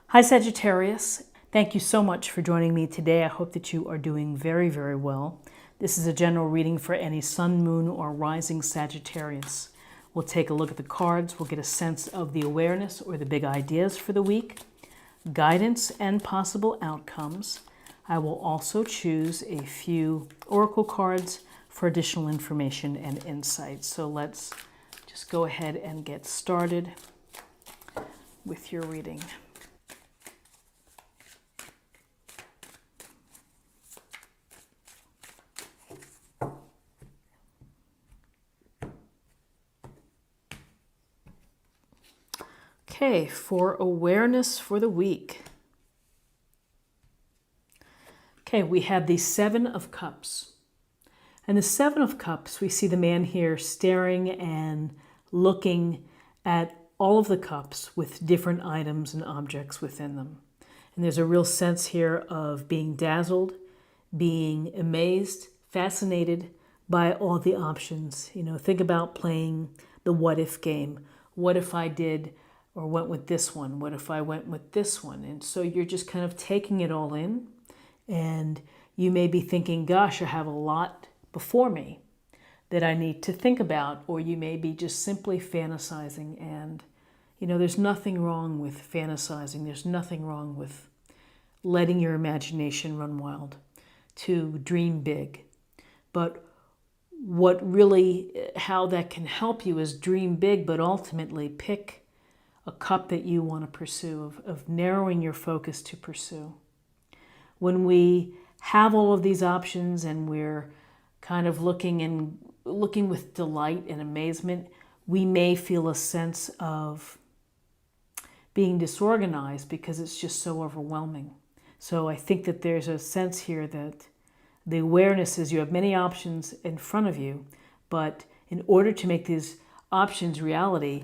Hi Sagittarius, thank you so much for joining me today. I hope that you are doing very, very well. This is a general reading for any sun, moon, or rising Sagittarius. We'll take a look at the cards, we'll get a sense of the awareness or the big ideas for the week, guidance and possible outcomes. I will also choose a few oracle cards for additional information and insight. So let's just go ahead and get started with your reading. Okay, for awareness for the week. Okay, we have the Seven of Cups. And the Seven of Cups, we see the man here staring and looking at all of the cups with different items and objects within them. And there's a real sense here of being dazzled, being amazed, fascinated by all the options. You know, think about playing the what if game. What if I did or went with this one? What if I went with this one? And so you're just kind of taking it all in, and you may be thinking, gosh, I have a lot before me that I need to think about, or you may be just simply fantasizing. And, you know, there's nothing wrong with fantasizing. There's nothing wrong with letting your imagination run wild, to dream big. But what really, how that can help you is dream big, but ultimately pick a cup that you want to pursue, of narrowing your focus to pursue. When we have all of these options and we're kind of looking with delight and amazement, we may feel a sense of being disorganized because it's just so overwhelming. So I think that there's a sense here that the awareness is you have many options in front of you, but in order to make these options reality,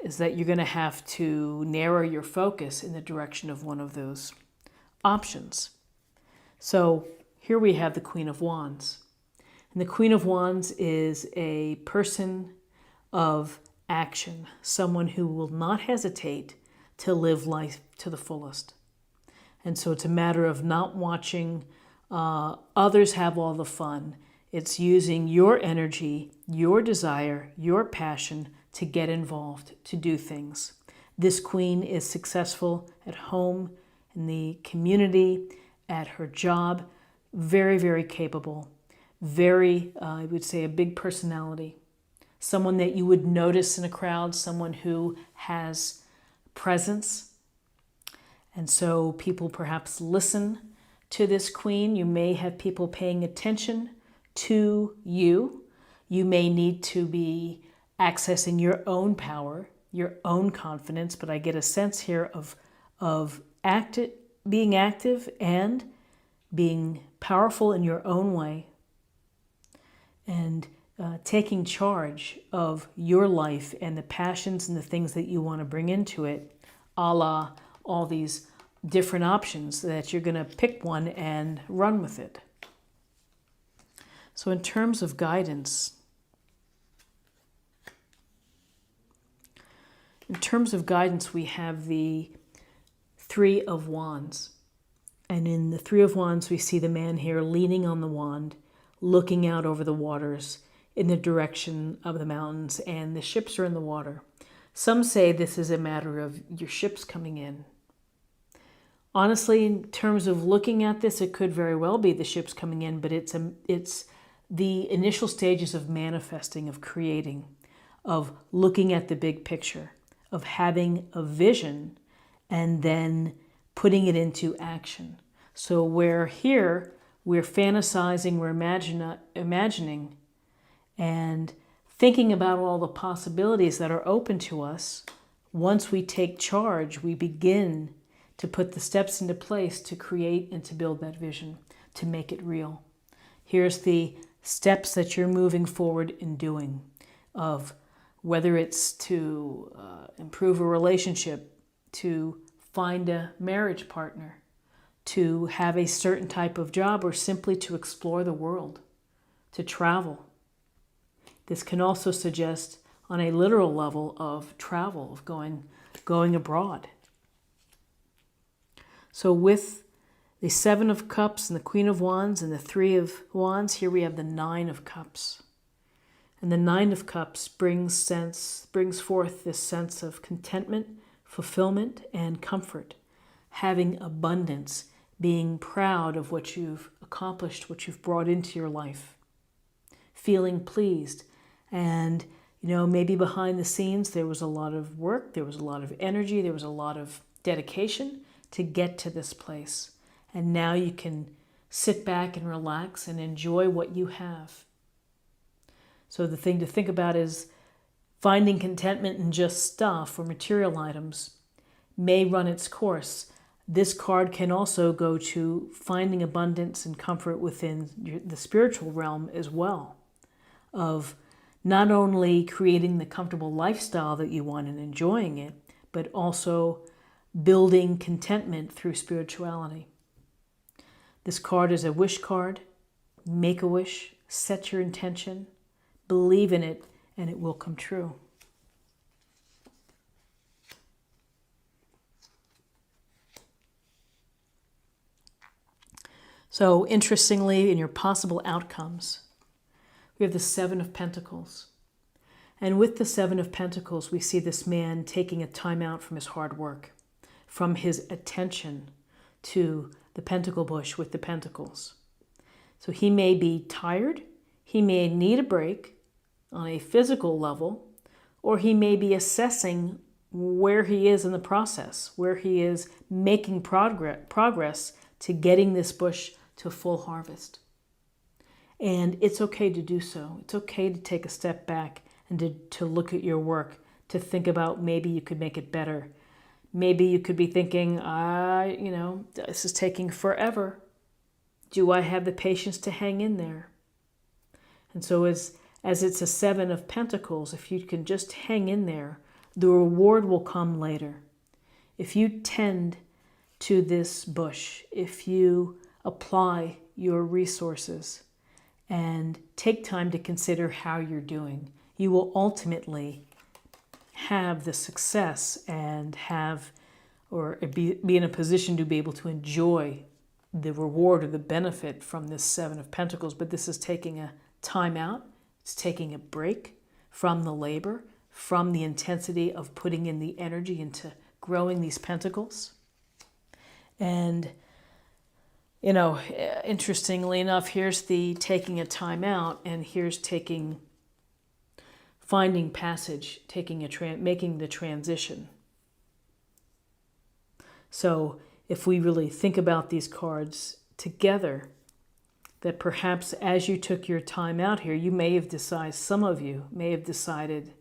is that you're going to have to narrow your focus in the direction of one of those options. So here we have the Queen of Wands. And the Queen of Wands is a person of action, someone who will not hesitate to live life to the fullest. And so it's a matter of not watching others have all the fun. It's using your energy, your desire, your passion to get involved, to do things. This queen is successful at home, in the community, at her job, very, very capable, very, I would say, a big personality. Someone that you would notice in a crowd, someone who has presence. And so people perhaps listen to this queen. You may have people paying attention to you. You may need to be accessing your own power, your own confidence, but I get a sense here of being active and being powerful in your own way, and taking charge of your life and the passions and the things that you want to bring into it, a la all these different options that you're going to pick one and run with it. So in terms of guidance, we have the Three of Wands. And in the Three of Wands, we see the man here leaning on the wand, looking out over the waters in the direction of the mountains, and the ships are in the water. Some say this is a matter of your ships coming in. Honestly, in terms of looking at this, it could very well be the ships coming in, but it's the initial stages of manifesting, of creating, of looking at the big picture, of having a vision and then putting it into action. So we're fantasizing, we're imagining and thinking about all the possibilities that are open to us. Once we take charge, we begin to put the steps into place to create and to build that vision, to make it real. Here's the steps that you're moving forward in doing, of whether it's to improve a relationship, to find a marriage partner, to have a certain type of job, or simply to explore the world, to travel. This can also suggest on a literal level of travel, of going abroad. So with the Seven of Cups and the Queen of Wands and the Three of Wands, here we have the Nine of Cups. And the Nine of Cups brings forth this sense of contentment, fulfillment, and comfort, having abundance, being proud of what you've accomplished, what you've brought into your life, feeling pleased. And, maybe behind the scenes there was a lot of work, there was a lot of energy, there was a lot of dedication to get to this place. And now you can sit back and relax and enjoy what you have. So the thing to think about is finding contentment in just stuff or material items may run its course. This card can also go to finding abundance and comfort within the spiritual realm as well, of not only creating the comfortable lifestyle that you want and enjoying it, but also building contentment through spirituality. This card is a wish card. Make a wish, set your intention, believe in it, and it will come true. So interestingly, in your possible outcomes, we have the Seven of Pentacles. And with the Seven of Pentacles, we see this man taking a time out from his hard work, from his attention to the pentacle bush with the pentacles. So he may be tired, he may need a break on a physical level, or he may be assessing where he is in the process, where he is making progress to getting this bush to full harvest. And it's okay to do so. It's okay to take a step back and to look at your work, to think about maybe you could make it better. Maybe you could be thinking, this is taking forever. Do I have the patience to hang in there? And so as it's a Seven of Pentacles, if you can just hang in there, the reward will come later. If you tend to this bush, if you apply your resources and take time to consider how you're doing, you will ultimately have the success and be in a position to be able to enjoy the reward or the benefit from this Seven of Pentacles. But this is taking a time out. It's taking a break from the labor, from the intensity of putting in the energy into growing these pentacles. And, interestingly enough, here's the taking a time out, and here's finding passage, making the transition. So if we really think about these cards together, that perhaps as you took your time out here, some of you may have decided,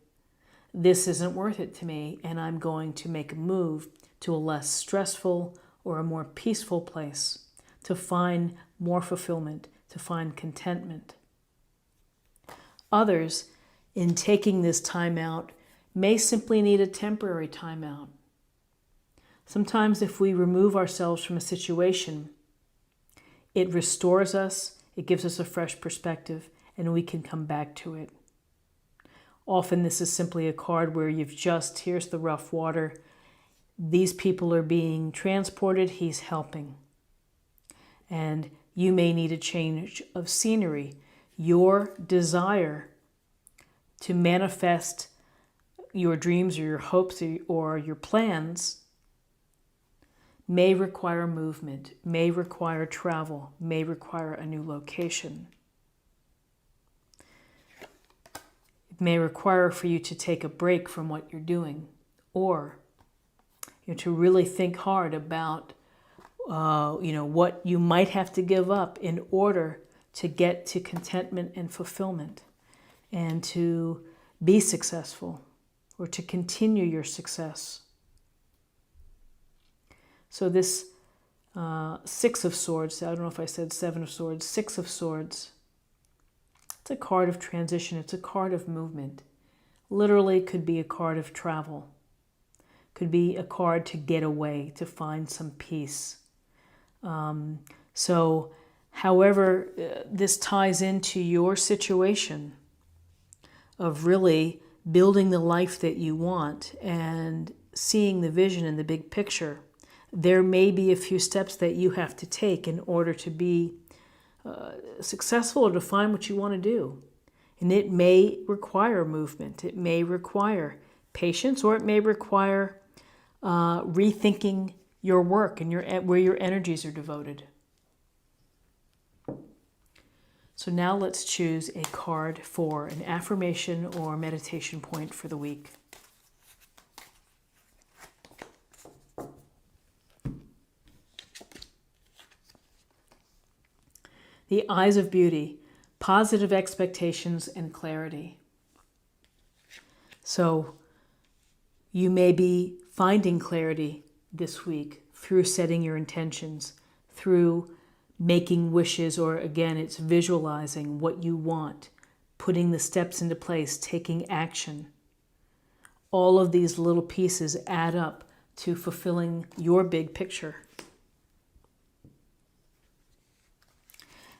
this isn't worth it to me, and I'm going to make a move to a less stressful or a more peaceful place to find more fulfillment, to find contentment. Others, in taking this time out, may simply need a temporary time out. Sometimes if we remove ourselves from a situation, it restores us, it gives us a fresh perspective, and we can come back to it. Often this is simply a card where here's the rough water. These people are being transported, he's helping. And you may need a change of scenery. Your desire to manifest your dreams or your hopes or your plans may require movement, may require travel, may require a new location. It may require for you to take a break from what you're doing, or to really think hard about what you might have to give up in order to get to contentment and fulfillment and to be successful or to continue your success. So this Six of Swords, I don't know if I said Seven of Swords, Six of Swords, it's a card of transition, it's a card of movement. Literally could be a card of travel, could be a card to get away, to find some peace. So however this ties into your situation of really building the life that you want and seeing the vision and the big picture, there may be a few steps that you have to take in order to be successful or to find what you want to do. And it may require movement. It may require patience, or it may require rethinking your work and where your energies are devoted. So now let's choose a card for an affirmation or meditation point for the week. The Eyes of Beauty, positive expectations and clarity. So you may be finding clarity this week through setting your intentions, through making wishes, or again, it's visualizing what you want, putting the steps into place, taking action. All of these little pieces add up to fulfilling your big picture.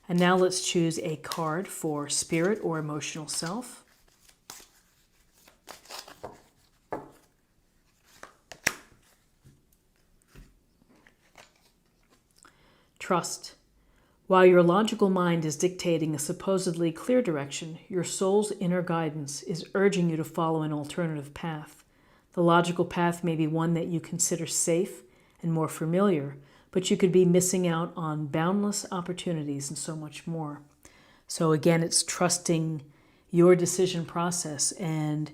And now let's choose a card for spirit or emotional self. Trust. While your logical mind is dictating a supposedly clear direction, your soul's inner guidance is urging you to follow an alternative path. The logical path may be one that you consider safe and more familiar, but you could be missing out on boundless opportunities and so much more. So again, it's trusting your decision process, and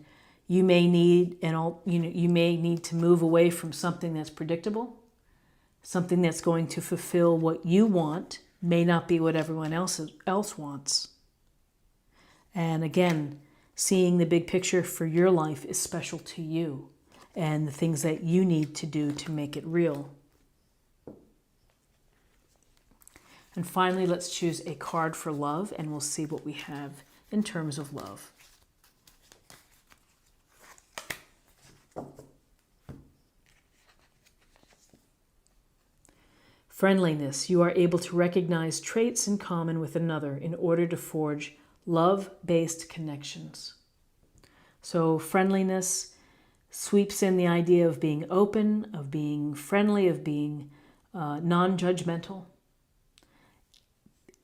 you may need to move away from something that's predictable. Something that's going to fulfill what you want may not be what everyone else wants. And again, seeing the big picture for your life is special to you and the things that you need to do to make it real. And finally, let's choose a card for love, and we'll see what we have in terms of love. Friendliness. You are able to recognize traits in common with another in order to forge love-based connections. So friendliness sweeps in the idea of being open, of being friendly, of being non-judgmental.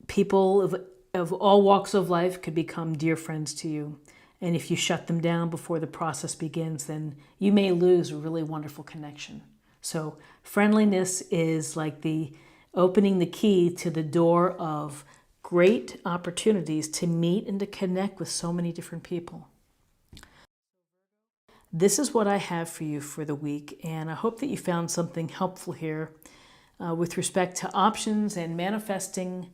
People of all walks of life could become dear friends to you. And if you shut them down before the process begins, then you may lose a really wonderful connection. So friendliness is like opening the key to the door of great opportunities to meet and to connect with so many different people. This is what I have for you for the week, and I hope that you found something helpful here with respect to options and manifesting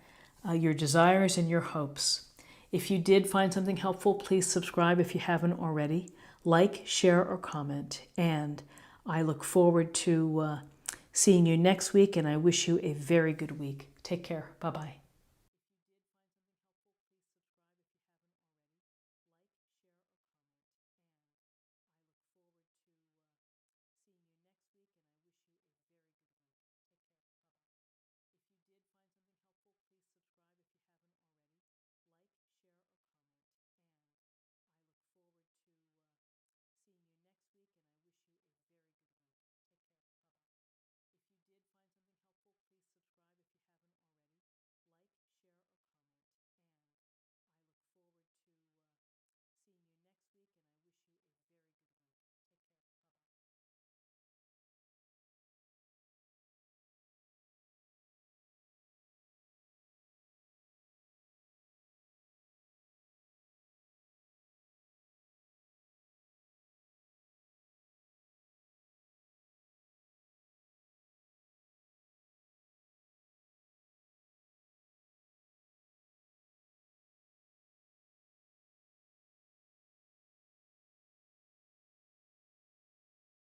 your desires and your hopes. If you did find something helpful, please subscribe if you haven't already. Like, share, or comment. And I look forward to seeing you next week, and I wish you a very good week. Take care. Bye-bye.